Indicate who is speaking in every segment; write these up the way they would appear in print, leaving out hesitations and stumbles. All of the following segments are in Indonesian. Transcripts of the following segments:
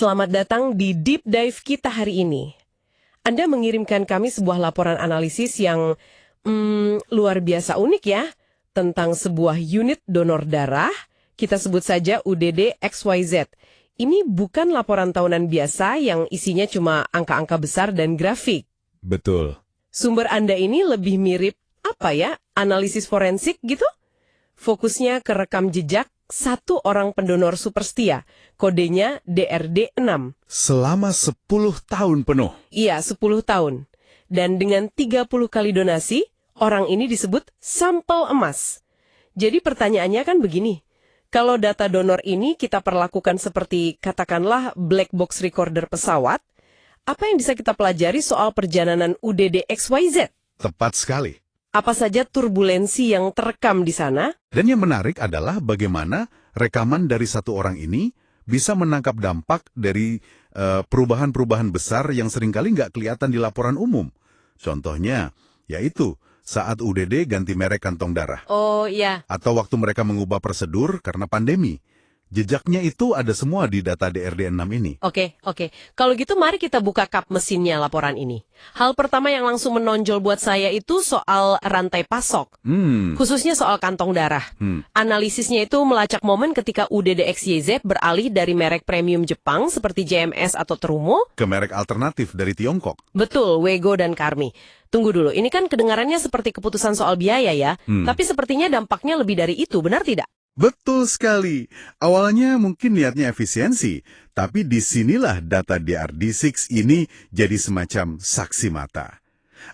Speaker 1: Selamat datang di Deep Dive kita hari ini. Anda mengirimkan kami sebuah laporan analisis yang luar biasa unik ya, tentang sebuah unit donor darah, kita sebut saja UDD XYZ. Ini bukan laporan tahunan biasa yang isinya cuma angka-angka besar dan grafik.
Speaker 2: Betul.
Speaker 1: Sumber Anda ini lebih mirip, analisis forensik gitu? Fokusnya ke rekam jejak satu orang pendonor super setia, kodenya DRD6.
Speaker 2: Selama 10 tahun penuh.
Speaker 1: Iya, 10 tahun. Dan dengan 30 kali donasi, orang ini disebut sampel emas. Jadi pertanyaannya kan begini, kalau data donor ini kita perlakukan seperti katakanlah black box recorder pesawat, apa yang bisa kita pelajari soal perjalanan UDD XYZ?
Speaker 2: Tepat sekali.
Speaker 1: Apa saja turbulensi yang terekam di sana?
Speaker 2: Dan yang menarik adalah bagaimana rekaman dari satu orang ini bisa menangkap dampak dari perubahan-perubahan besar yang seringkali nggak kelihatan di laporan umum. Contohnya, yaitu saat UDD ganti merek kantong darah.
Speaker 1: Oh iya.
Speaker 2: Atau waktu mereka mengubah prosedur karena pandemi. Jejaknya itu ada semua di data DRD6 ini.
Speaker 1: Oke. Kalau gitu mari kita buka kap mesinnya laporan ini. Hal pertama yang langsung menonjol buat saya itu soal rantai pasok. Khususnya soal kantong darah. Analisisnya itu melacak momen ketika UDD XYZ beralih dari merek premium Jepang seperti JMS atau Terumo
Speaker 2: Ke merek alternatif dari Tiongkok.
Speaker 1: Betul, Wego dan Karmi. Tunggu dulu, ini kan kedengarannya seperti keputusan soal biaya ya. Tapi sepertinya dampaknya lebih dari itu, benar tidak?
Speaker 2: Betul sekali. Awalnya mungkin niatnya efisiensi, tapi disinilah data DRD6 ini jadi semacam saksi mata.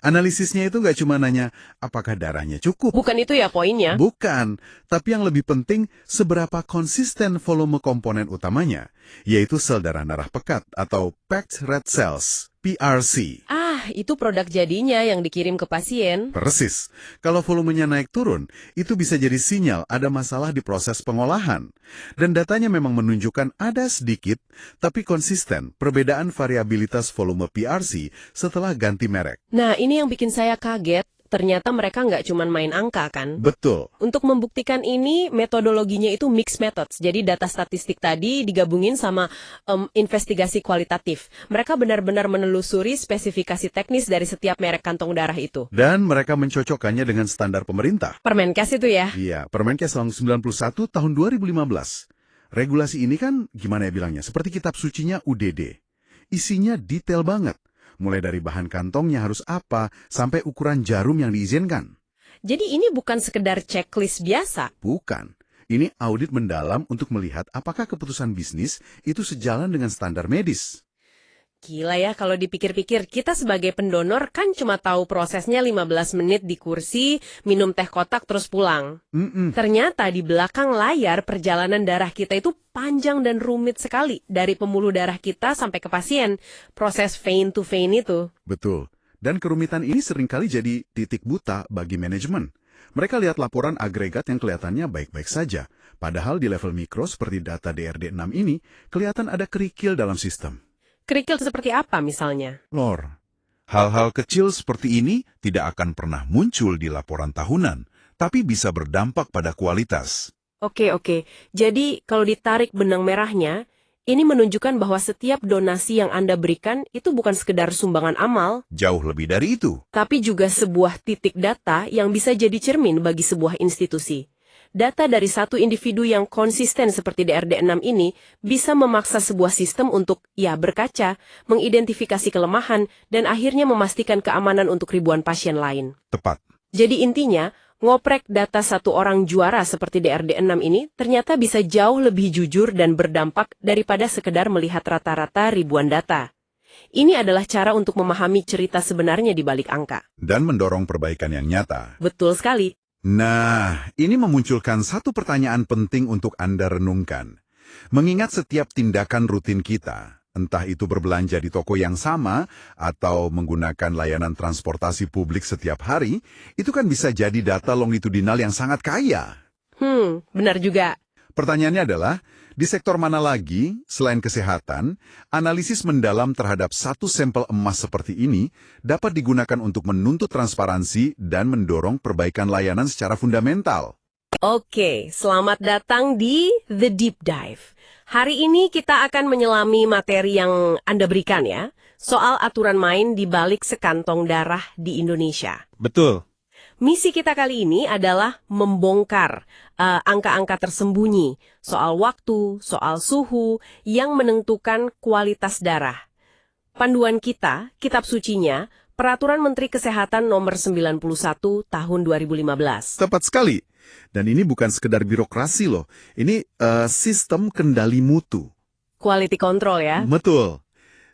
Speaker 2: Analisisnya itu nggak cuma nanya apakah darahnya cukup.
Speaker 1: Bukan itu ya poinnya?
Speaker 2: Bukan, tapi yang lebih penting seberapa konsisten volume komponen utamanya, yaitu sel darah pekat atau packed red cells, PRC.
Speaker 1: Itu produk jadinya yang dikirim ke pasien.
Speaker 2: Persis. Kalau volumenya naik turun, itu bisa jadi sinyal ada masalah di proses pengolahan. Dan datanya memang menunjukkan ada sedikit, tapi konsisten perbedaan variabilitas volume PRC setelah ganti merek.
Speaker 1: Nah, ini yang bikin saya kaget. Ternyata mereka nggak cuma main angka kan?
Speaker 2: Betul.
Speaker 1: Untuk membuktikan ini, metodologinya itu mixed methods. Jadi data statistik tadi digabungin sama investigasi kualitatif. Mereka benar-benar menelusuri spesifikasi teknis dari setiap merek kantong darah itu.
Speaker 2: Dan mereka mencocokkannya dengan standar pemerintah.
Speaker 1: Permenkes itu ya?
Speaker 2: Iya, Permenkes Nomor 91 tahun 2015. Regulasi ini kan, gimana ya bilangnya, seperti kitab sucinya UDD. Isinya detail banget. Mulai dari bahan kantongnya harus apa, sampai ukuran jarum yang diizinkan.
Speaker 1: Jadi ini bukan sekedar checklist biasa?
Speaker 2: Bukan. Ini audit mendalam untuk melihat apakah keputusan bisnis itu sejalan dengan standar medis.
Speaker 1: Gila ya, kalau dipikir-pikir, kita sebagai pendonor kan cuma tahu prosesnya 15 menit di kursi, minum teh kotak terus pulang. Ternyata di belakang layar perjalanan darah kita itu panjang dan rumit sekali. Dari pembuluh darah kita sampai ke pasien. Proses vein to vein itu.
Speaker 2: Betul. Dan kerumitan ini seringkali jadi titik buta bagi manajemen. Mereka lihat laporan agregat yang kelihatannya baik-baik saja. Padahal di level mikro seperti data DRD6 ini, kelihatan ada kerikil dalam sistem.
Speaker 1: Kerikil seperti apa misalnya?
Speaker 2: Lor, hal-hal kecil seperti ini tidak akan pernah muncul di laporan tahunan, tapi bisa berdampak pada kualitas.
Speaker 1: Oke. Jadi kalau ditarik benang merahnya, ini menunjukkan bahwa setiap donasi yang Anda berikan itu bukan sekedar sumbangan amal.
Speaker 2: Jauh lebih dari itu.
Speaker 1: Tapi juga sebuah titik data yang bisa jadi cermin bagi sebuah institusi. Data dari satu individu yang konsisten seperti DRD6 ini bisa memaksa sebuah sistem untuk, berkaca, mengidentifikasi kelemahan, dan akhirnya memastikan keamanan untuk ribuan pasien lain.
Speaker 2: Tepat.
Speaker 1: Jadi intinya, ngoprek data satu orang juara seperti DRD6 ini ternyata bisa jauh lebih jujur dan berdampak daripada sekedar melihat rata-rata ribuan data. Ini adalah cara untuk memahami cerita sebenarnya di balik angka.
Speaker 2: Dan mendorong perbaikan yang nyata.
Speaker 1: Betul sekali.
Speaker 2: Nah, ini memunculkan satu pertanyaan penting untuk Anda renungkan. Mengingat setiap tindakan rutin kita, entah itu berbelanja di toko yang sama atau menggunakan layanan transportasi publik setiap hari, itu kan bisa jadi data longitudinal yang sangat kaya.
Speaker 1: Benar juga.
Speaker 2: Pertanyaannya adalah, di sektor mana lagi, selain kesehatan, analisis mendalam terhadap satu sampel emas seperti ini dapat digunakan untuk menuntut transparansi dan mendorong perbaikan layanan secara fundamental?
Speaker 1: Oke, selamat datang di The Deep Dive. Hari ini kita akan menyelami materi yang Anda berikan ya, soal aturan main di balik sekantong darah di Indonesia.
Speaker 2: Betul.
Speaker 1: Misi kita kali ini adalah membongkar angka-angka tersembunyi soal waktu, soal suhu yang menentukan kualitas darah. Panduan kita, kitab sucinya, Peraturan Menteri Kesehatan Nomor 91 Tahun 2015.
Speaker 2: Tepat sekali. Dan ini bukan sekedar birokrasi loh. Ini sistem kendali mutu.
Speaker 1: Quality control ya.
Speaker 2: Betul.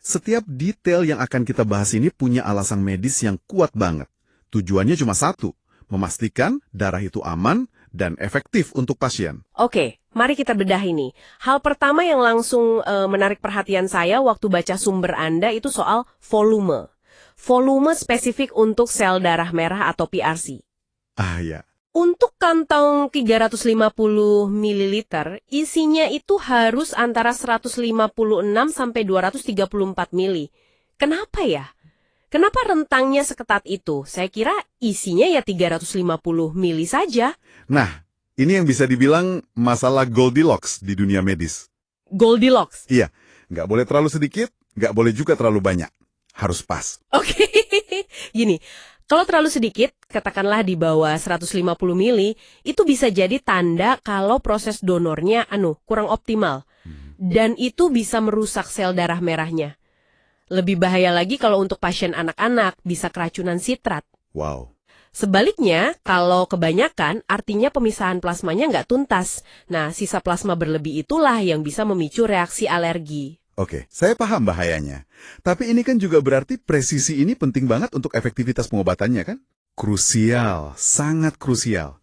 Speaker 2: Setiap detail yang akan kita bahas ini punya alasan medis yang kuat banget. Tujuannya cuma satu, memastikan darah itu aman dan efektif untuk pasien.
Speaker 1: Oke, mari kita bedah ini. Hal pertama yang langsung menarik perhatian saya waktu baca sumber Anda itu soal volume. Volume spesifik untuk sel darah merah atau PRC.
Speaker 2: Ah ya.
Speaker 1: Untuk kantong 350 ml, isinya itu harus antara 156 sampai 234 mili. Kenapa ya? Kenapa rentangnya seketat itu? Saya kira isinya ya 350 mili saja.
Speaker 2: Nah, ini yang bisa dibilang masalah Goldilocks di dunia medis.
Speaker 1: Goldilocks.
Speaker 2: Iya, nggak boleh terlalu sedikit, nggak boleh juga terlalu banyak. Harus pas.
Speaker 1: Oke, gini. Kalau terlalu sedikit, katakanlah di bawah 150 mili, itu bisa jadi tanda kalau proses donornya kurang optimal. Dan itu bisa merusak sel darah merahnya. Lebih bahaya lagi kalau untuk pasien anak-anak, bisa keracunan sitrat.
Speaker 2: Wow.
Speaker 1: Sebaliknya, kalau kebanyakan, artinya pemisahan plasmanya nggak tuntas. Nah, sisa plasma berlebih itulah yang bisa memicu reaksi alergi.
Speaker 2: Oke, saya paham bahayanya. Tapi ini kan juga berarti presisi ini penting banget untuk efektivitas pengobatannya kan? Krusial, sangat krusial.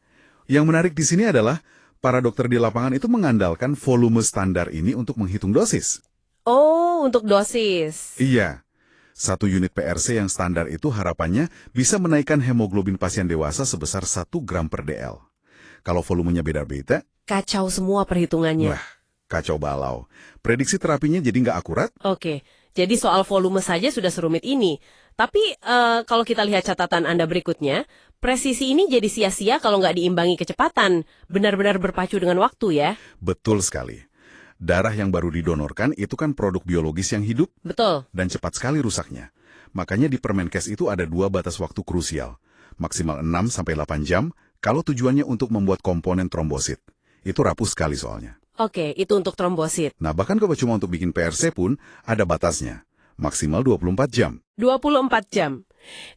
Speaker 2: Yang menarik di sini adalah, para dokter di lapangan itu mengandalkan volume standar ini untuk menghitung dosis.
Speaker 1: Oh, untuk dosis.
Speaker 2: Iya. 1 unit PRC yang standar itu harapannya bisa menaikkan hemoglobin pasien dewasa sebesar 1 gram per DL. Kalau volumenya beda-beda,
Speaker 1: Kacau semua perhitungannya.
Speaker 2: wah, kacau balau. Prediksi terapinya jadi nggak akurat.
Speaker 1: Oke, jadi soal volume saja sudah serumit ini. Tapi kalau kita lihat catatan Anda berikutnya, presisi ini jadi sia-sia kalau nggak diimbangi kecepatan. Benar-benar berpacu dengan waktu ya.
Speaker 2: Betul sekali. Darah yang baru didonorkan itu kan produk biologis yang hidup
Speaker 1: Betul.
Speaker 2: dan cepat sekali rusaknya. Makanya di Permenkes itu ada 2 batas waktu krusial. Maksimal 6-8 jam kalau tujuannya untuk membuat komponen trombosit. Itu rapuh sekali soalnya.
Speaker 1: Oke, itu untuk trombosit.
Speaker 2: Nah, bahkan kalau cuma untuk bikin PRC pun ada batasnya. Maksimal 24 jam.
Speaker 1: 24 jam.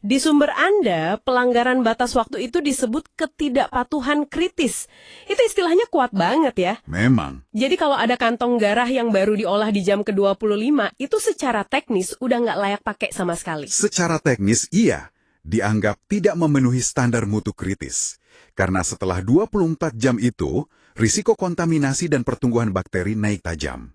Speaker 1: Di sumber Anda, pelanggaran batas waktu itu disebut ketidakpatuhan kritis. Itu istilahnya kuat banget ya.
Speaker 2: Memang.
Speaker 1: Jadi kalau ada kantong darah yang baru diolah di jam ke-25, itu secara teknis udah nggak layak pakai sama sekali.
Speaker 2: Secara teknis, iya. Dianggap tidak memenuhi standar mutu kritis. Karena setelah 24 jam itu, risiko kontaminasi dan pertumbuhan bakteri naik tajam.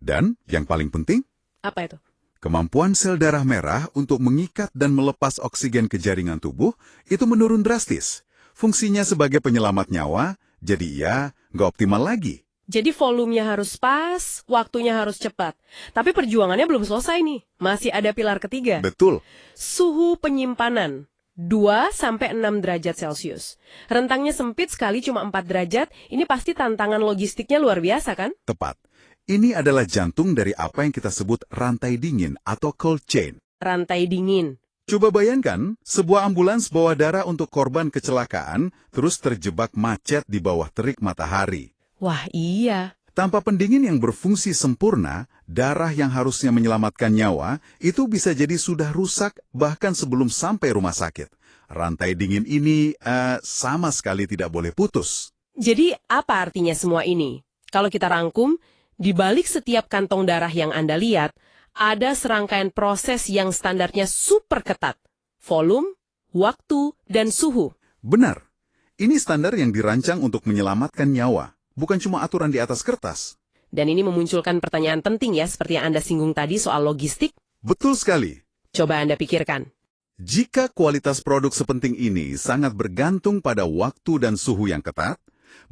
Speaker 2: Dan yang paling penting,
Speaker 1: Apa itu?
Speaker 2: kemampuan sel darah merah untuk mengikat dan melepas oksigen ke jaringan tubuh itu menurun drastis. Fungsinya sebagai penyelamat nyawa, jadi ya nggak optimal lagi.
Speaker 1: Jadi volumenya harus pas, waktunya harus cepat. Tapi perjuangannya belum selesai nih. Masih ada pilar ketiga.
Speaker 2: Betul.
Speaker 1: Suhu penyimpanan. 2-6 derajat Celcius. Rentangnya sempit sekali cuma 4 derajat, ini pasti tantangan logistiknya luar biasa kan?
Speaker 2: Tepat. Ini adalah jantung dari apa yang kita sebut rantai dingin atau cold chain.
Speaker 1: Rantai dingin.
Speaker 2: Coba bayangkan, sebuah ambulans bawa darah untuk korban kecelakaan, terus terjebak macet di bawah terik matahari.
Speaker 1: Wah iya.
Speaker 2: Tanpa pendingin yang berfungsi sempurna, darah yang harusnya menyelamatkan nyawa, itu bisa jadi sudah rusak bahkan sebelum sampai rumah sakit. Rantai dingin ini sama sekali tidak boleh putus.
Speaker 1: Jadi apa artinya semua ini? Kalau kita rangkum, di balik setiap kantong darah yang Anda lihat, ada serangkaian proses yang standarnya super ketat. Volume, waktu, dan suhu.
Speaker 2: Benar. Ini standar yang dirancang untuk menyelamatkan nyawa, bukan cuma aturan di atas kertas.
Speaker 1: Dan ini memunculkan pertanyaan penting ya, seperti yang Anda singgung tadi soal logistik.
Speaker 2: Betul sekali.
Speaker 1: Coba Anda pikirkan.
Speaker 2: Jika kualitas produk sepenting ini sangat bergantung pada waktu dan suhu yang ketat,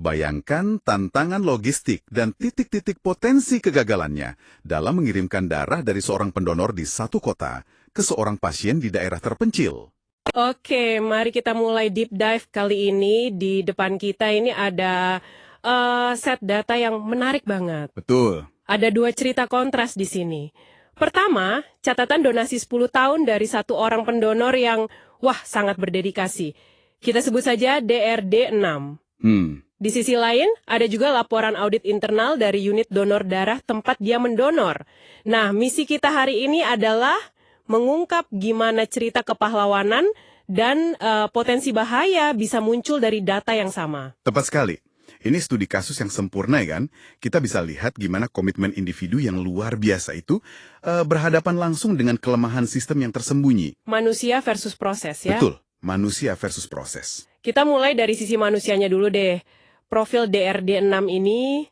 Speaker 2: bayangkan tantangan logistik dan titik-titik potensi kegagalannya dalam mengirimkan darah dari seorang pendonor di satu kota ke seorang pasien di daerah terpencil.
Speaker 1: Oke, mari kita mulai deep dive kali ini. Di depan kita ini ada set data yang menarik banget.
Speaker 2: Betul.
Speaker 1: Ada 2 cerita kontras di sini. Pertama, catatan donasi 10 tahun dari satu orang pendonor yang, sangat berdedikasi. Kita sebut saja DRD 6. Di sisi lain, ada juga laporan audit internal dari unit donor darah tempat dia mendonor. Nah, misi kita hari ini adalah mengungkap gimana cerita kepahlawanan dan potensi bahaya bisa muncul dari data yang sama.
Speaker 3: Tepat sekali. Ini studi kasus yang sempurna kan? Kita bisa lihat gimana komitmen individu yang luar biasa itu berhadapan langsung dengan kelemahan sistem yang tersembunyi.
Speaker 1: Manusia versus proses ya?
Speaker 3: Betul, manusia versus proses.
Speaker 1: Kita mulai dari sisi manusianya dulu deh. Profil DRD 6 ini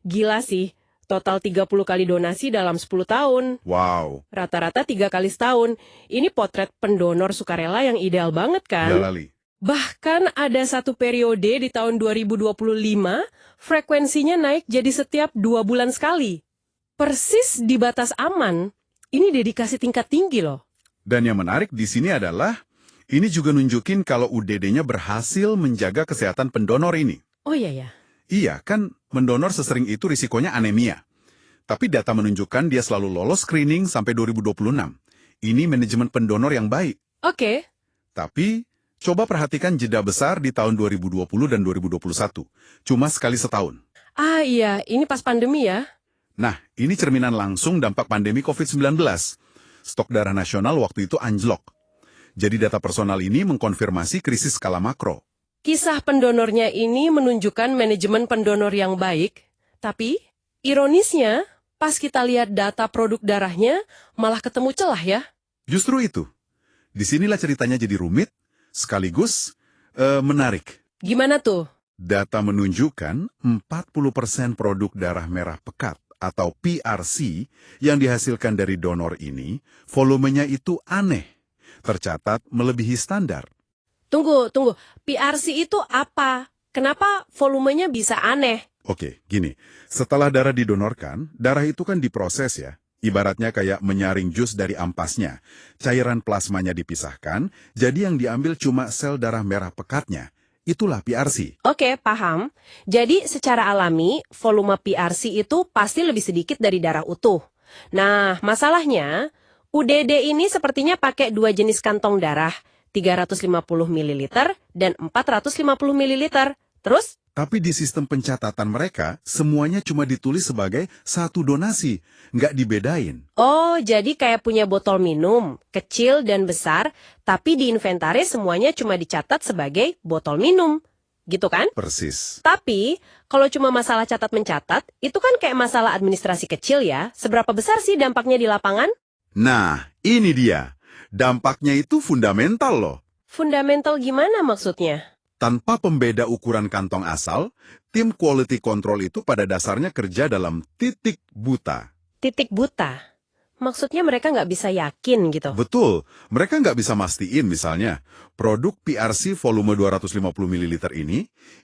Speaker 1: gila sih. Total 30 kali donasi dalam 10 tahun.
Speaker 3: Wow.
Speaker 1: Rata-rata 3 kali setahun. Ini potret pendonor sukarela yang ideal banget kan?
Speaker 3: Ya Lali.
Speaker 1: Bahkan ada satu periode di tahun 2025, frekuensinya naik jadi setiap 2 bulan sekali. Persis di batas aman. Ini dedikasi tingkat tinggi loh.
Speaker 3: Dan yang menarik di sini adalah, ini juga nunjukin kalau UDD-nya berhasil menjaga kesehatan pendonor ini.
Speaker 1: Oh iya ya.
Speaker 3: Iya, kan mendonor sesering itu risikonya anemia. Tapi data menunjukkan dia selalu lolos screening sampai 2026. Ini manajemen pendonor yang baik.
Speaker 1: Oke.
Speaker 3: Tapi, coba perhatikan jeda besar di tahun 2020 dan 2021. Cuma sekali setahun.
Speaker 1: Ah iya, ini pas pandemi ya.
Speaker 3: Nah, ini cerminan langsung dampak pandemi COVID-19. Stok darah nasional waktu itu anjlok. Jadi data personal ini mengkonfirmasi krisis skala makro.
Speaker 1: Kisah pendonornya ini menunjukkan manajemen pendonor yang baik, tapi ironisnya pas kita lihat data produk darahnya malah ketemu celah ya.
Speaker 3: Justru itu. Disinilah ceritanya jadi rumit, sekaligus menarik.
Speaker 1: Gimana tuh?
Speaker 3: Data menunjukkan 40% produk darah merah pekat atau PRC yang dihasilkan dari donor ini, volumenya itu aneh. Tercatat melebihi standar.
Speaker 1: Tunggu. PRC itu apa? Kenapa volumenya bisa aneh?
Speaker 3: Oke, gini. Setelah darah didonorkan, darah itu kan diproses ya. Ibaratnya kayak menyaring jus dari ampasnya. Cairan plasmanya dipisahkan, jadi yang diambil cuma sel darah merah pekatnya. Itulah PRC.
Speaker 1: Oke, paham. Jadi secara alami, volume PRC itu pasti lebih sedikit dari darah utuh. Nah, masalahnya, UDD ini sepertinya pakai 2 jenis kantong darah. 350 ml dan 450 ml. Terus?
Speaker 3: Tapi di sistem pencatatan mereka, semuanya cuma ditulis sebagai satu donasi, nggak dibedain.
Speaker 1: Oh, jadi kayak punya botol minum, kecil dan besar, tapi di inventaris semuanya cuma dicatat sebagai botol minum. Gitu kan?
Speaker 3: Persis.
Speaker 1: Tapi, kalau cuma masalah catat-mencatat, itu kan kayak masalah administrasi kecil ya. Seberapa besar sih dampaknya di lapangan?
Speaker 3: Nah, ini dia. Dampaknya itu fundamental loh.
Speaker 1: Fundamental gimana maksudnya?
Speaker 3: Tanpa pembeda ukuran kantong asal, tim quality control itu pada dasarnya kerja dalam titik buta.
Speaker 1: Titik buta? Maksudnya mereka nggak bisa yakin gitu?
Speaker 3: Betul, mereka nggak bisa mastiin misalnya, produk PRC volume 250 ml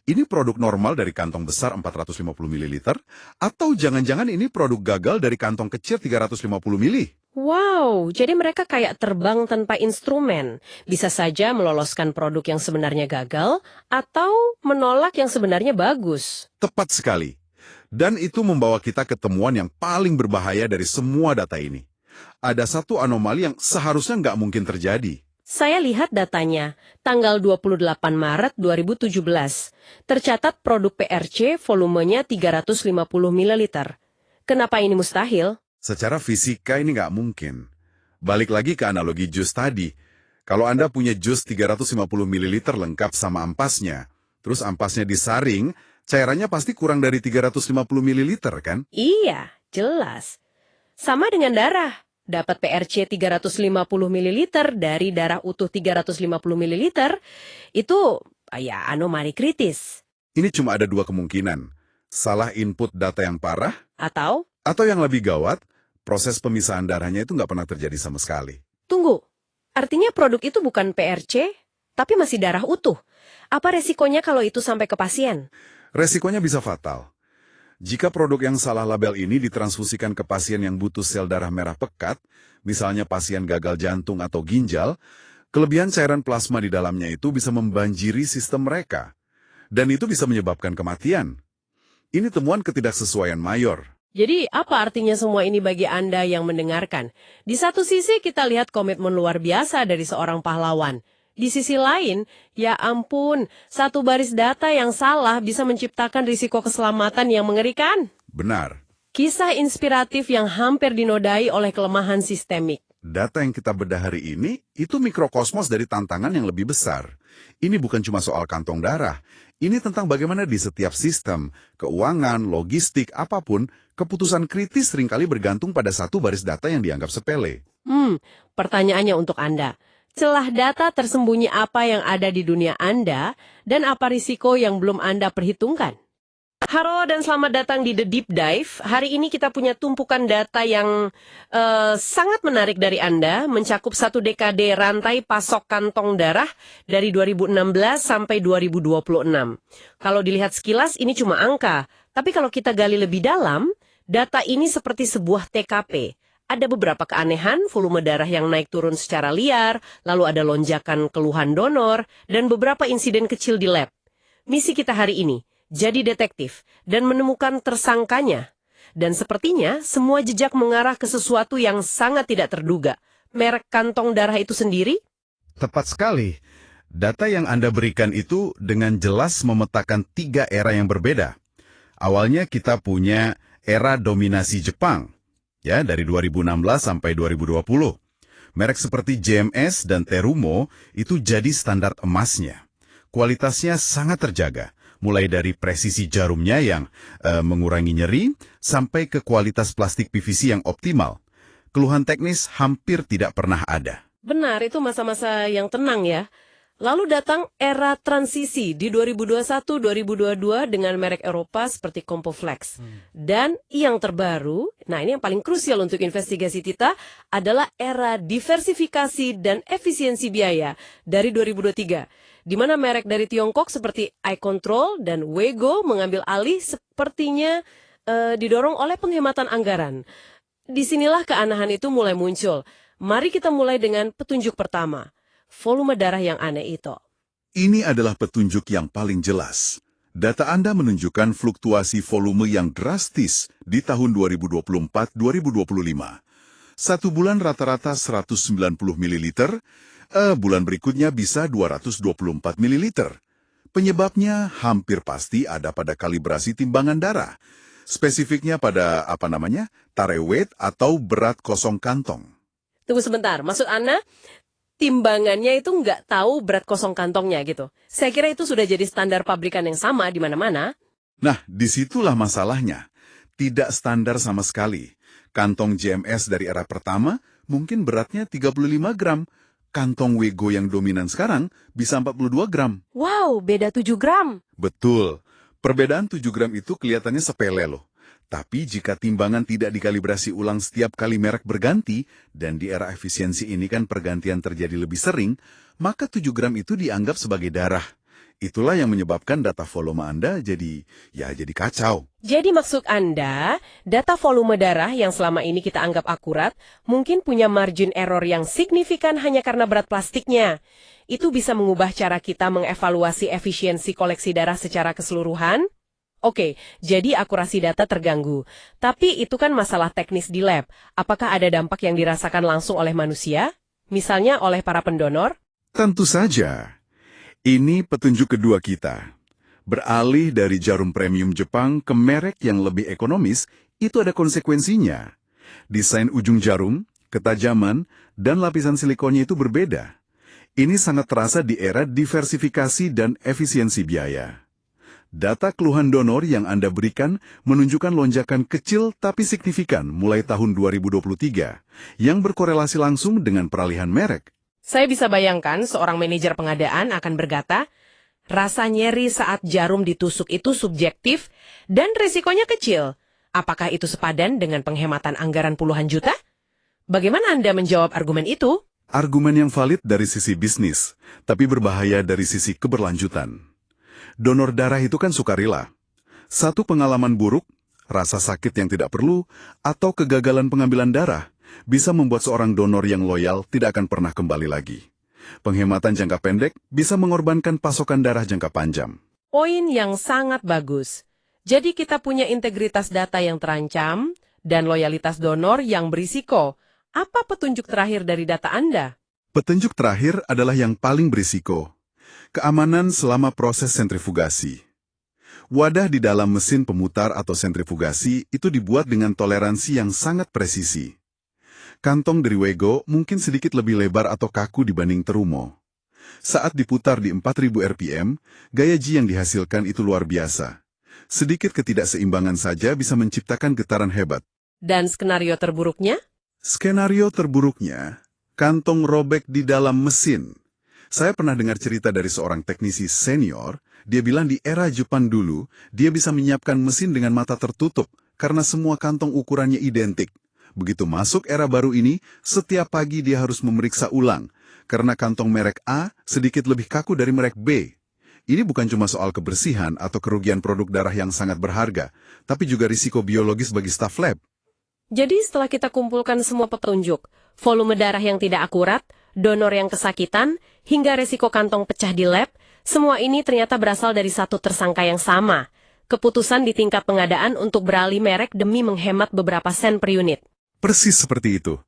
Speaker 3: ini produk normal dari kantong besar 450 ml, atau jangan-jangan ini produk gagal dari kantong kecil 350 ml.
Speaker 1: Wow, jadi mereka kayak terbang tanpa instrumen. Bisa saja meloloskan produk yang sebenarnya gagal, atau menolak yang sebenarnya bagus.
Speaker 3: Tepat sekali. Dan itu membawa kita ke temuan yang paling berbahaya dari semua data ini. Ada satu anomali yang seharusnya nggak mungkin terjadi.
Speaker 1: Saya lihat datanya, tanggal 28 Maret 2017. Tercatat produk PRC volumenya 350 ml. Kenapa ini mustahil?
Speaker 3: Secara fisika ini nggak mungkin. Balik lagi ke analogi jus tadi. Kalau Anda punya jus 350 ml lengkap sama ampasnya, terus ampasnya disaring, cairannya pasti kurang dari 350 ml kan?
Speaker 1: Iya, jelas. Sama dengan darah. Dapat PRC 350 ml dari darah utuh 350 ml, itu ya anomali kritis.
Speaker 3: Ini cuma ada 2 kemungkinan. Salah input data yang parah,
Speaker 1: Atau
Speaker 3: yang lebih gawat, proses pemisahan darahnya itu nggak pernah terjadi sama sekali.
Speaker 1: tunggu, artinya produk itu bukan PRC, tapi masih darah utuh. Apa resikonya kalau itu sampai ke pasien?
Speaker 3: Resikonya bisa fatal. Jika produk yang salah label ini ditransfusikan ke pasien yang butuh sel darah merah pekat, misalnya pasien gagal jantung atau ginjal, kelebihan cairan plasma di dalamnya itu bisa membanjiri sistem mereka. Dan itu bisa menyebabkan kematian. Ini temuan ketidaksesuaian mayor.
Speaker 1: Jadi apa artinya semua ini bagi Anda yang mendengarkan? Di satu sisi kita lihat komitmen luar biasa dari seorang pahlawan. Di sisi lain, ya ampun, satu baris data yang salah bisa menciptakan risiko keselamatan yang mengerikan.
Speaker 3: Benar.
Speaker 1: Kisah inspiratif yang hampir dinodai oleh kelemahan sistemik.
Speaker 3: Data yang kita bedah hari ini, itu mikrokosmos dari tantangan yang lebih besar. Ini bukan cuma soal kantong darah. Ini tentang bagaimana di setiap sistem, keuangan, logistik, apapun, keputusan kritis seringkali bergantung pada satu baris data yang dianggap sepele.
Speaker 1: Pertanyaannya untuk Anda. Celah data tersembunyi apa yang ada di dunia Anda, dan apa risiko yang belum Anda perhitungkan? Halo dan selamat datang di The Deep Dive. Hari ini kita punya tumpukan data yang sangat menarik dari Anda, mencakup satu dekade rantai pasok kantong darah dari 2016 sampai 2026. Kalau dilihat sekilas ini cuma angka, tapi kalau kita gali lebih dalam, data ini seperti sebuah TKP. Ada beberapa keanehan, volume darah yang naik turun secara liar, lalu ada lonjakan keluhan donor, dan beberapa insiden kecil di lab. Misi kita hari ini, jadi detektif, dan menemukan tersangkanya. Dan sepertinya semua jejak mengarah ke sesuatu yang sangat tidak terduga. Merek kantong darah itu sendiri?
Speaker 3: Tepat sekali. Data yang Anda berikan itu dengan jelas memetakan 3 era yang berbeda. Awalnya kita punya era dominasi Jepang, ya dari 2016 sampai 2020. Merek seperti JMS dan Terumo itu jadi standar emasnya. Kualitasnya sangat terjaga, mulai dari presisi jarumnya yang mengurangi nyeri, sampai ke kualitas plastik PVC yang optimal. Keluhan teknis hampir tidak pernah ada.
Speaker 1: Benar, itu masa-masa yang tenang ya. Lalu datang era transisi di 2021-2022 dengan merek Eropa seperti Compoflex. Dan yang terbaru, nah ini yang paling krusial untuk investigasi kita, adalah era diversifikasi dan efisiensi biaya dari 2023. Di mana merek dari Tiongkok seperti iControl dan Wego mengambil alih sepertinya didorong oleh penghematan anggaran. Disinilah keanehan itu mulai muncul. Mari kita mulai dengan petunjuk pertama. Volume darah yang aneh itu.
Speaker 3: Ini adalah petunjuk yang paling jelas. Data Anda menunjukkan fluktuasi volume yang drastis di tahun 2024-2025. Satu bulan rata-rata 190 ml, bulan berikutnya bisa 224 ml. Penyebabnya hampir pasti ada pada kalibrasi timbangan darah. Spesifiknya pada tare weight atau berat kosong kantong.
Speaker 1: Tunggu sebentar, maksud Anda timbangannya itu nggak tahu berat kosong kantongnya gitu. Saya kira itu sudah jadi standar pabrikan yang sama di mana-mana.
Speaker 3: Nah, disitulah masalahnya. Tidak standar sama sekali. Kantong JMS dari era pertama mungkin beratnya 35 gram. Kantong Wego yang dominan sekarang bisa 42 gram.
Speaker 1: Wow, beda 7 gram.
Speaker 3: Betul. Perbedaan 7 gram itu kelihatannya sepele loh. Tapi jika timbangan tidak dikalibrasi ulang setiap kali merek berganti, dan di era efisiensi ini kan pergantian terjadi lebih sering, maka 7 gram itu dianggap sebagai darah. Itulah yang menyebabkan data volume Anda jadi kacau.
Speaker 1: Jadi maksud Anda, data volume darah yang selama ini kita anggap akurat, mungkin punya margin error yang signifikan hanya karena berat plastiknya. Itu bisa mengubah cara kita mengevaluasi efisiensi koleksi darah secara keseluruhan? Oke, jadi akurasi data terganggu. Tapi itu kan masalah teknis di lab. Apakah ada dampak yang dirasakan langsung oleh manusia? Misalnya oleh para pendonor?
Speaker 3: Tentu saja. Ini petunjuk kedua kita. Beralih dari jarum premium Jepang ke merek yang lebih ekonomis, itu ada konsekuensinya. Desain ujung jarum, ketajaman, dan lapisan silikonnya itu berbeda. Ini sangat terasa di era diversifikasi dan efisiensi biaya. Data keluhan donor yang Anda berikan menunjukkan lonjakan kecil tapi signifikan mulai tahun 2023, yang berkorelasi langsung dengan peralihan merek.
Speaker 1: Saya bisa bayangkan seorang manajer pengadaan akan berkata, rasa nyeri saat jarum ditusuk itu subjektif dan risikonya kecil. Apakah itu sepadan dengan penghematan anggaran puluhan juta? Bagaimana Anda menjawab argumen itu?
Speaker 3: Argumen yang valid dari sisi bisnis, tapi berbahaya dari sisi keberlanjutan. Donor darah itu kan sukarela. Satu pengalaman buruk, rasa sakit yang tidak perlu, atau kegagalan pengambilan darah bisa membuat seorang donor yang loyal tidak akan pernah kembali lagi. Penghematan jangka pendek bisa mengorbankan pasokan darah jangka panjang.
Speaker 1: Poin yang sangat bagus. Jadi kita punya integritas data yang terancam dan loyalitas donor yang berisiko. Apa petunjuk terakhir dari data Anda?
Speaker 2: Petunjuk terakhir adalah yang paling berisiko. Keamanan selama proses sentrifugasi. Wadah di dalam mesin pemutar atau sentrifugasi itu dibuat dengan toleransi yang sangat presisi. Kantong dari Wego mungkin sedikit lebih lebar atau kaku dibanding Terumo. Saat diputar di 4000 rpm, gaya G yang dihasilkan itu luar biasa. Sedikit ketidakseimbangan saja bisa menciptakan getaran hebat.
Speaker 1: Dan skenario terburuknya?
Speaker 2: Skenario terburuknya, kantong robek di dalam mesin. Saya pernah dengar cerita dari seorang teknisi senior, dia bilang di era Jepang dulu, dia bisa menyiapkan mesin dengan mata tertutup karena semua kantong ukurannya identik. Begitu masuk era baru ini, setiap pagi dia harus memeriksa ulang, karena kantong merek A sedikit lebih kaku dari merek B. Ini bukan cuma soal kebersihan atau kerugian produk darah yang sangat berharga, tapi juga risiko biologis bagi staf lab.
Speaker 1: Jadi setelah kita kumpulkan semua petunjuk, volume darah yang tidak akurat, donor yang kesakitan, hingga resiko kantong pecah di lab, semua ini ternyata berasal dari satu tersangka yang sama. Keputusan di tingkat pengadaan untuk beralih merek demi menghemat beberapa sen per unit.
Speaker 2: Persis seperti itu.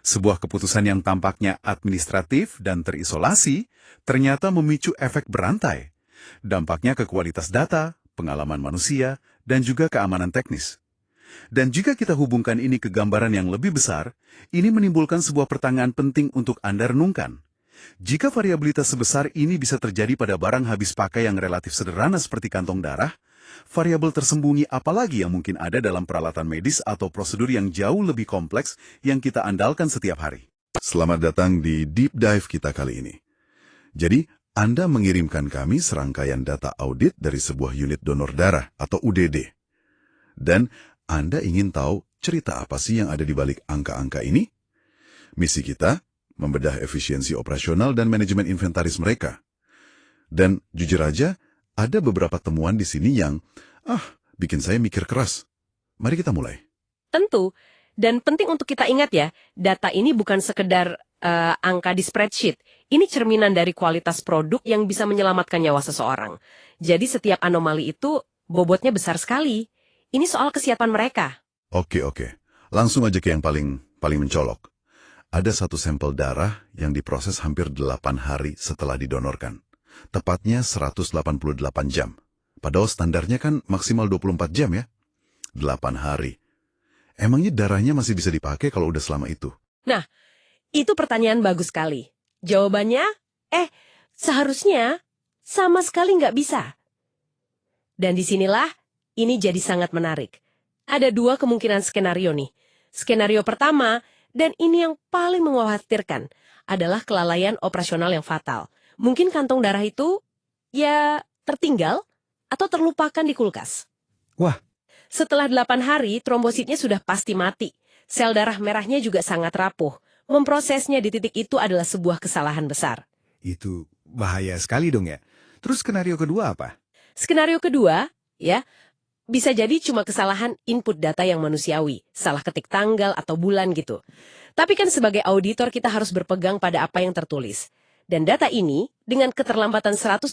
Speaker 2: Sebuah keputusan yang tampaknya administratif dan terisolasi, ternyata memicu efek berantai. Dampaknya ke kualitas data, pengalaman manusia, dan juga keamanan teknis. Dan jika kita hubungkan ini ke gambaran yang lebih besar, ini menimbulkan sebuah pertanyaan penting untuk Anda renungkan. Jika variabilitas sebesar ini bisa terjadi pada barang habis pakai yang relatif sederhana seperti kantong darah, variabel tersembunyi apalagi yang mungkin ada dalam peralatan medis atau prosedur yang jauh lebih kompleks yang kita andalkan setiap hari. Selamat datang di Deep Dive kita kali ini. Jadi, Anda mengirimkan kami serangkaian data audit dari sebuah unit donor darah atau UDD. Dan Anda ingin tahu cerita apa sih yang ada di balik angka-angka ini? Misi kita, membedah efisiensi operasional dan manajemen inventaris mereka. Dan jujur aja, ada beberapa temuan di sini yang, bikin saya mikir keras. Mari kita mulai.
Speaker 1: Tentu, dan penting untuk kita ingat ya, data ini bukan sekedar angka di spreadsheet. Ini cerminan dari kualitas produk yang bisa menyelamatkan nyawa seseorang. Jadi setiap anomali itu bobotnya besar sekali. Ini soal kesiapan mereka.
Speaker 2: Oke. Langsung aja ke yang paling mencolok. Ada satu sampel darah yang diproses hampir 8 hari setelah didonorkan. Tepatnya 188 jam. Padahal standarnya kan maksimal 24 jam ya. 8 hari. Emangnya darahnya masih bisa dipakai kalau udah selama itu?
Speaker 1: Nah, itu pertanyaan bagus sekali. Jawabannya, seharusnya sama sekali nggak bisa. Dan disinilah, ini jadi sangat menarik. Ada 2 kemungkinan skenario nih. Skenario pertama, dan ini yang paling mengkhawatirkan, adalah kelalaian operasional yang fatal. Mungkin kantong darah itu, tertinggal atau terlupakan di kulkas.
Speaker 4: Wah.
Speaker 1: Setelah 8 hari, trombositnya sudah pasti mati. Sel darah merahnya juga sangat rapuh. Memprosesnya di titik itu adalah sebuah kesalahan besar.
Speaker 4: Itu bahaya sekali dong ya. Terus skenario kedua apa?
Speaker 1: Skenario kedua, bisa jadi cuma kesalahan input data yang manusiawi, salah ketik tanggal atau bulan gitu. Tapi kan sebagai auditor kita harus berpegang pada apa yang tertulis. Dan data ini, dengan keterlambatan 188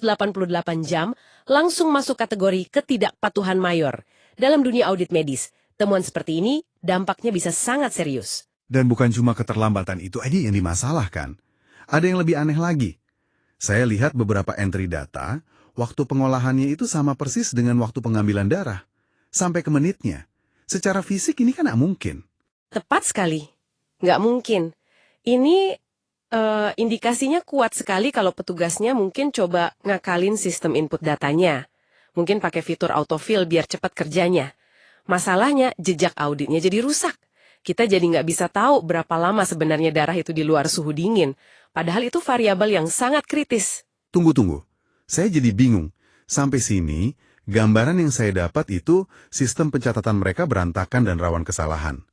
Speaker 1: jam, langsung masuk kategori ketidakpatuhan mayor. Dalam dunia audit medis, temuan seperti ini dampaknya bisa sangat serius.
Speaker 4: Dan bukan cuma keterlambatan itu aja yang dimasalahkan. Ada yang lebih aneh lagi. Saya lihat beberapa entry data, waktu pengolahannya itu sama persis dengan waktu pengambilan darah. Sampai ke menitnya. Secara fisik ini kan nggak mungkin.
Speaker 1: Tepat sekali. Nggak mungkin. Ini indikasinya kuat sekali kalau petugasnya mungkin coba ngakalin sistem input datanya. Mungkin pakai fitur autofill biar cepat kerjanya. Masalahnya, jejak auditnya jadi rusak. Kita jadi nggak bisa tahu berapa lama sebenarnya darah itu di luar suhu dingin. Padahal itu variabel yang sangat kritis.
Speaker 2: Tunggu. Saya jadi bingung. Sampai sini, gambaran yang saya dapat itu sistem pencatatan mereka berantakan dan rawan kesalahan.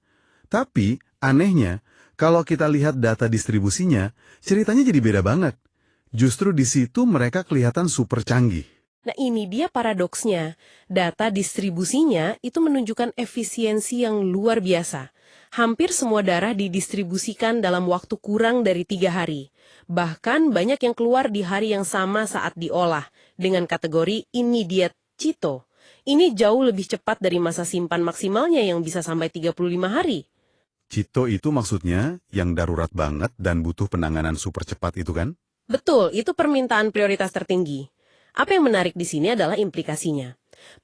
Speaker 2: Tapi, anehnya, kalau kita lihat data distribusinya, ceritanya jadi beda banget. Justru di situ mereka kelihatan super canggih.
Speaker 1: Nah ini dia paradoksnya. Data distribusinya itu menunjukkan efisiensi yang luar biasa. Hampir semua darah didistribusikan dalam waktu kurang dari 3 hari. Bahkan banyak yang keluar di hari yang sama saat diolah, dengan kategori immediate CITO. Ini jauh lebih cepat dari masa simpan maksimalnya yang bisa sampai 35 hari.
Speaker 4: Cito itu maksudnya yang darurat banget dan butuh penanganan super cepat itu kan?
Speaker 1: Betul, itu permintaan prioritas tertinggi. Apa yang menarik di sini adalah implikasinya.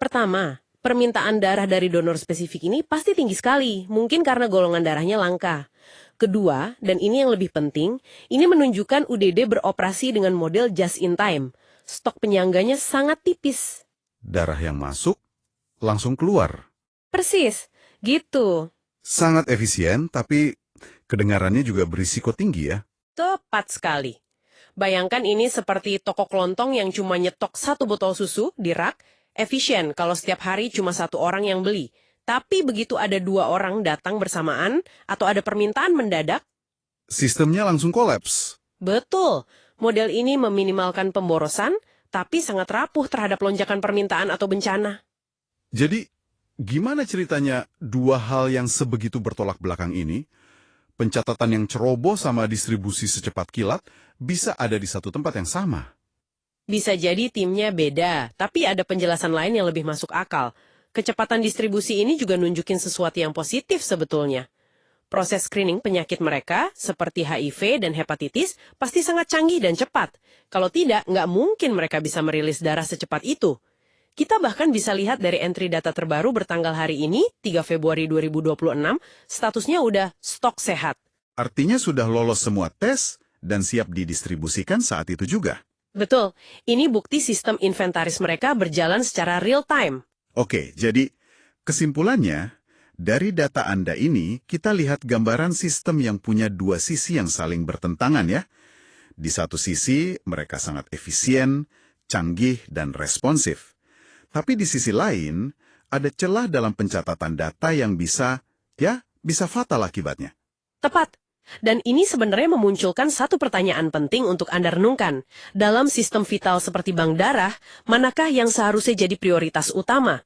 Speaker 1: Pertama, permintaan darah dari donor spesifik ini pasti tinggi sekali, mungkin karena golongan darahnya langka. Kedua, dan ini yang lebih penting, ini menunjukkan UDD beroperasi dengan model just in time. Stok penyangganya sangat tipis.
Speaker 4: Darah yang masuk, langsung keluar.
Speaker 1: Persis, gitu.
Speaker 4: Sangat efisien, tapi kedengarannya juga berisiko tinggi ya.
Speaker 1: Tepat sekali. Bayangkan ini seperti toko kelontong yang cuma nyetok 1 botol susu di rak, efisien kalau setiap hari cuma 1 orang yang beli. Tapi begitu ada 2 orang datang bersamaan atau ada permintaan mendadak,
Speaker 4: Sistemnya langsung kolaps.
Speaker 1: betul. Model ini meminimalkan pemborosan, tapi sangat rapuh terhadap lonjakan permintaan atau bencana.
Speaker 4: Jadi, gimana ceritanya 2 hal yang sebegitu bertolak belakang ini, pencatatan yang ceroboh sama distribusi secepat kilat, bisa ada di satu tempat yang sama?
Speaker 1: Bisa jadi timnya beda, tapi ada penjelasan lain yang lebih masuk akal. Kecepatan distribusi ini juga nunjukin sesuatu yang positif sebetulnya. Proses screening penyakit mereka, seperti HIV dan hepatitis, pasti sangat canggih dan cepat. Kalau tidak, nggak mungkin mereka bisa merilis darah secepat itu. Kita bahkan bisa lihat dari entry data terbaru bertanggal hari ini, 3 Februari 2026, statusnya udah stok sehat.
Speaker 2: Artinya sudah lolos semua tes dan siap didistribusikan saat itu juga.
Speaker 1: Betul, ini bukti sistem inventaris mereka berjalan secara real time.
Speaker 2: Oke, jadi kesimpulannya, dari data Anda ini, kita lihat gambaran sistem yang punya 2 sisi yang saling bertentangan ya. Di satu sisi, mereka sangat efisien, canggih, dan responsif. Tapi di sisi lain, ada celah dalam pencatatan data yang bisa fatal akibatnya.
Speaker 1: Tepat. Dan ini sebenarnya memunculkan satu pertanyaan penting untuk Anda renungkan. Dalam sistem vital seperti bank darah, manakah yang seharusnya jadi prioritas utama?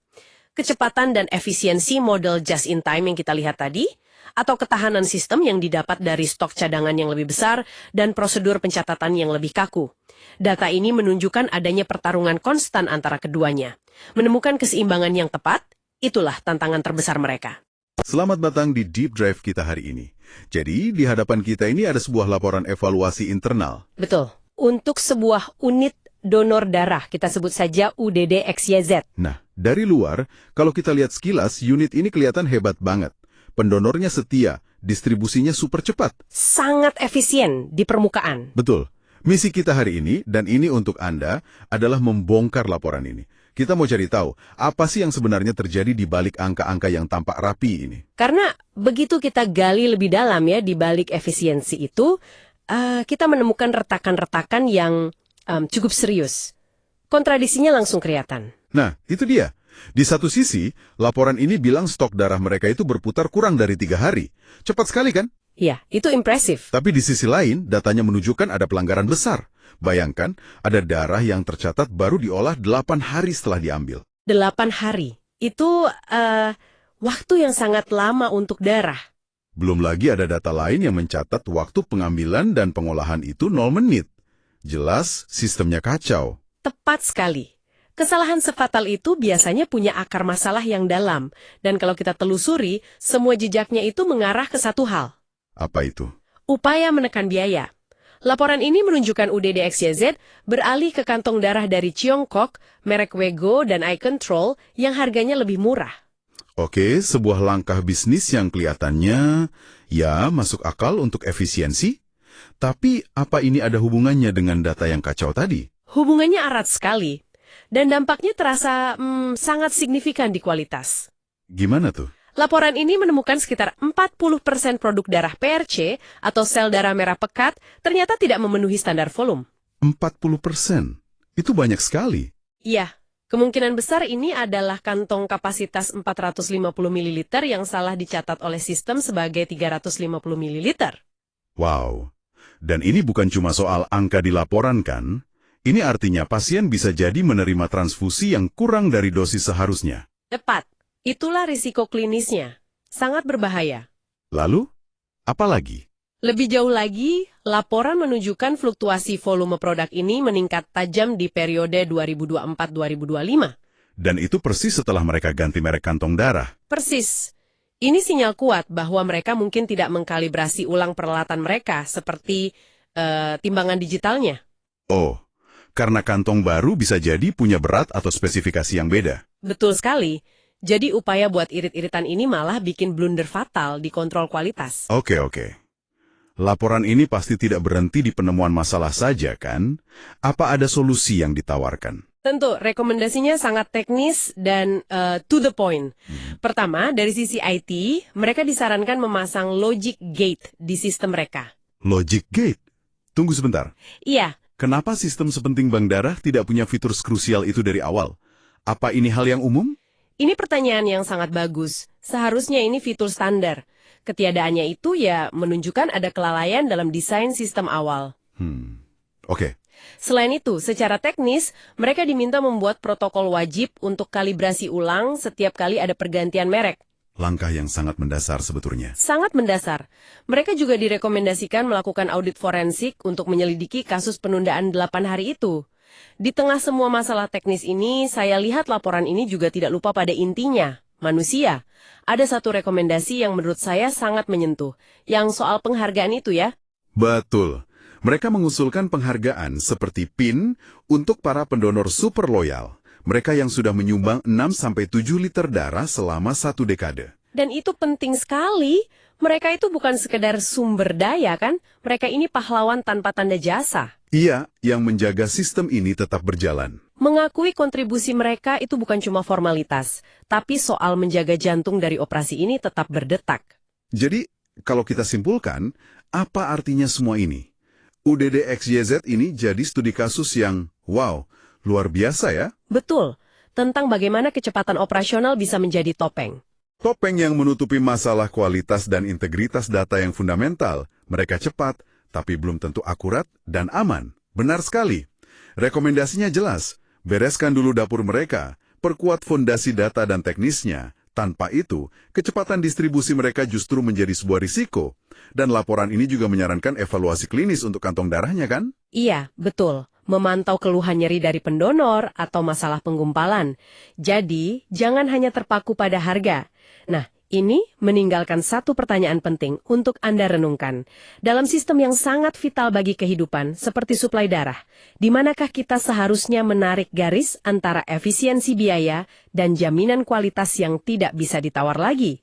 Speaker 1: Kecepatan dan efisiensi model just in time yang kita lihat tadi, atau ketahanan sistem yang didapat dari stok cadangan yang lebih besar dan prosedur pencatatan yang lebih kaku. Data ini menunjukkan adanya pertarungan konstan antara keduanya. Menemukan keseimbangan yang tepat, itulah tantangan terbesar mereka.
Speaker 2: Selamat datang di Deep Drive kita hari ini. Jadi, di hadapan kita ini ada sebuah laporan evaluasi internal.
Speaker 1: Betul. Untuk sebuah unit donor darah, kita sebut saja UDD XYZ.
Speaker 2: Nah, dari luar, kalau kita lihat sekilas, unit ini kelihatan hebat banget. Pendonornya setia, distribusinya super cepat.
Speaker 1: Sangat efisien di permukaan.
Speaker 2: Betul. Misi kita hari ini, dan ini untuk Anda, adalah membongkar laporan ini. Kita mau cari tahu, apa sih yang sebenarnya terjadi di balik angka-angka yang tampak rapi ini.
Speaker 1: Karena begitu kita gali lebih dalam ya di balik efisiensi itu, kita menemukan retakan-retakan yang cukup serius. Kontradisinya langsung kelihatan.
Speaker 2: Nah, itu dia. Di satu sisi, laporan ini bilang stok darah mereka itu berputar kurang dari 3 hari. Cepat sekali kan?
Speaker 1: Ya, itu impresif.
Speaker 2: Tapi di sisi lain, datanya menunjukkan ada pelanggaran besar. Bayangkan, ada darah yang tercatat baru diolah 8 hari setelah diambil.
Speaker 1: 8 hari. Itu waktu yang sangat lama untuk darah.
Speaker 2: Belum lagi ada data lain yang mencatat waktu pengambilan dan pengolahan itu 0 menit. Jelas, sistemnya kacau.
Speaker 1: Tepat sekali. Kesalahan sefatal itu biasanya punya akar masalah yang dalam. Dan kalau kita telusuri, semua jejaknya itu mengarah ke satu hal.
Speaker 2: Apa itu?
Speaker 1: Upaya menekan biaya. Laporan ini menunjukkan UDD XYZ beralih ke kantong darah dari Tiongkok, merek Wego dan iControl yang harganya lebih murah.
Speaker 2: Oke, sebuah langkah bisnis yang kelihatannya, ya, masuk akal untuk efisiensi. Tapi apa ini ada hubungannya dengan data yang kacau tadi?
Speaker 1: Hubungannya erat sekali. Dan dampaknya terasa sangat signifikan di kualitas.
Speaker 2: Gimana tuh?
Speaker 1: Laporan ini menemukan sekitar 40% produk darah PRC atau sel darah merah pekat ternyata tidak memenuhi standar volume.
Speaker 2: 40%? Itu banyak sekali.
Speaker 1: Iya, kemungkinan besar ini adalah kantong kapasitas 450 ml yang salah dicatat oleh sistem sebagai 350 ml.
Speaker 2: Wow. Dan ini bukan cuma soal angka di laporan kan? Ini artinya pasien bisa jadi menerima transfusi yang kurang dari dosis seharusnya.
Speaker 1: Tepat. Itulah risiko klinisnya. Sangat berbahaya.
Speaker 2: Lalu, apa lagi?
Speaker 1: Lebih jauh lagi, laporan menunjukkan fluktuasi volume produk ini meningkat tajam di periode 2024-2025.
Speaker 2: Dan itu persis setelah mereka ganti merek kantong darah.
Speaker 1: Persis. Ini sinyal kuat bahwa mereka mungkin tidak mengkalibrasi ulang peralatan mereka seperti timbangan digitalnya.
Speaker 2: Oh, karena kantong baru bisa jadi punya berat atau spesifikasi yang beda.
Speaker 1: Betul sekali. Jadi upaya buat irit-iritan ini malah bikin blunder fatal di kontrol kualitas.
Speaker 2: Oke. Laporan ini pasti tidak berhenti di penemuan masalah saja, kan? Apa ada solusi yang ditawarkan?
Speaker 1: Tentu, rekomendasinya sangat teknis dan to the point. Pertama, dari sisi IT, mereka disarankan memasang logic gate di sistem mereka.
Speaker 2: Logic gate? Tunggu sebentar.
Speaker 1: Iya,
Speaker 2: Kenapa sistem sepenting bank darah tidak punya fitur krusial itu dari awal? Apa ini hal yang umum?
Speaker 1: ini pertanyaan yang sangat bagus. Seharusnya ini fitur standar. Ketiadaannya itu ya menunjukkan ada kelalaian dalam desain sistem awal.
Speaker 2: Oke.
Speaker 1: Selain itu, secara teknis, mereka diminta membuat protokol wajib untuk kalibrasi ulang setiap kali ada pergantian merek.
Speaker 2: Langkah yang sangat mendasar sebetulnya.
Speaker 1: Sangat mendasar. Mereka juga direkomendasikan melakukan audit forensik untuk menyelidiki kasus penundaan 8 hari itu. Di tengah semua masalah teknis ini, saya lihat laporan ini juga tidak lupa pada intinya, manusia. Ada satu rekomendasi yang menurut saya sangat menyentuh, yang soal penghargaan itu ya.
Speaker 2: Betul. Mereka mengusulkan penghargaan seperti PIN untuk para pendonor super loyal. Mereka yang sudah menyumbang 6-7 liter darah selama 1 dekade.
Speaker 1: Dan itu penting sekali. Mereka itu bukan sekedar sumber daya kan? Mereka ini pahlawan tanpa tanda jasa.
Speaker 2: Iya, yang menjaga sistem ini tetap berjalan.
Speaker 1: Mengakui kontribusi mereka itu bukan cuma formalitas, tapi soal menjaga jantung dari operasi ini tetap berdetak.
Speaker 2: Jadi, kalau kita simpulkan, apa artinya semua ini? UDD XYZ ini jadi studi kasus yang, wow, luar biasa ya.
Speaker 1: Betul, tentang bagaimana kecepatan operasional bisa menjadi topeng.
Speaker 2: Topeng yang menutupi masalah kualitas dan integritas data yang fundamental. Mereka cepat, tapi belum tentu akurat dan aman. Benar sekali. Rekomendasinya jelas. Bereskan dulu dapur mereka, perkuat fondasi data dan teknisnya. Tanpa itu, kecepatan distribusi mereka justru menjadi sebuah risiko. Dan laporan ini juga menyarankan evaluasi klinis untuk kantong darahnya, kan?
Speaker 1: Iya, betul. Memantau keluhan nyeri dari pendonor atau masalah penggumpalan. Jadi, jangan hanya terpaku pada harga. Nah, ini meninggalkan satu pertanyaan penting untuk Anda renungkan. Dalam sistem yang sangat vital bagi kehidupan, seperti suplai darah, di manakah kita seharusnya menarik garis antara efisiensi biaya dan jaminan kualitas yang tidak bisa ditawar lagi?